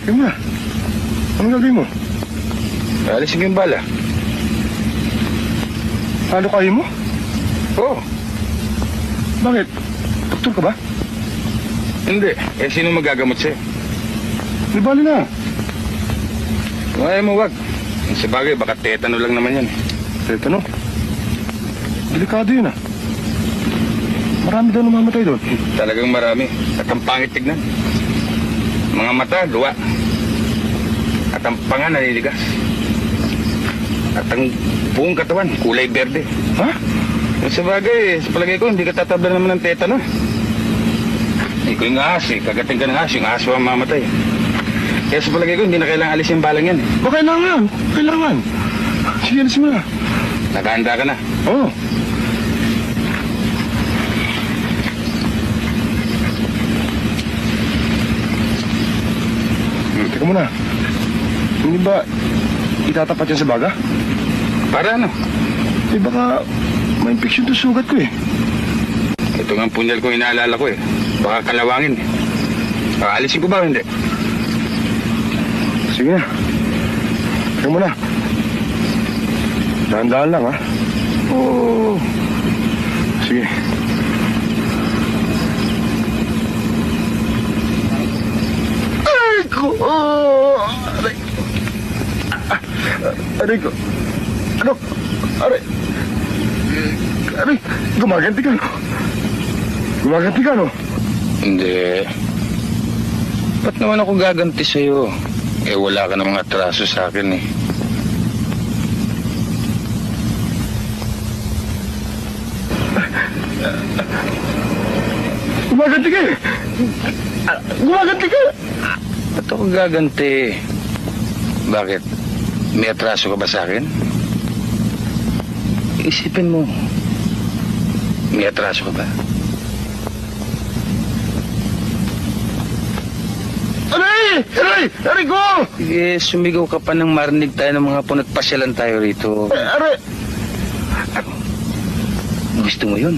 Yung na. Anong gagawin mo? Alisin ko yung bala. Ano kayo mo? Oo. Bakit? Doktor ka ba? Hindi. Eh, sino magagamot sa'yo? Di bali na. Kung ayaw mo, wag. Sa bagay, baka tetano lang naman yan. Tetano? Delikado yun ah. Marami daw namamatay doon. Talagang marami. At ang pangit tignan. Mga mata, luwa. At ang panga naniligas. At ang buong katawan, kulay berde. Ha? Sa bagay, sa palagay ko, hindi ka tatabla naman ng tetano. Ikaw yung ahas eh. Kagating ka ng ahas, yung ahas ang mamatay. Kaya sa palagay ko, hindi na kailangan alisin yung balang yan. O kailangan. Kailangan. Sige, alis mo na. Nakahanda ka na. Oo. Teka muna. Hindi ba itatapat yan sa baga? Para ano? Eh baka may infection to sugat ko eh. Ito nga ang punyal ko inaalala ko eh. Baka kalawangin eh. Alisin ko ba o hindi? Sige na. Teka muna. Dahan-dahan lang ha. Oo. Sige. Aray ko! Aray. Aray ko. Ano? Aray. Aray. Gumaganti ka, no? Gumaganti ka, no? Hindi. Ba't naman ako gaganti sa'yo? Eh, wala ka namang atraso sa akin eh. Gumaganti ka eh! Gumaganti ka! Ba't ako gaganti? Bakit? May atraso ka ba sa akin? Isipin mo. May atraso ka ba? Aray! Aray! Aray ko! Sige, sumigaw ka pa nang marinig tayo ng mga hapon at pasyalan tayo rito. Aray! Gusto mo yun?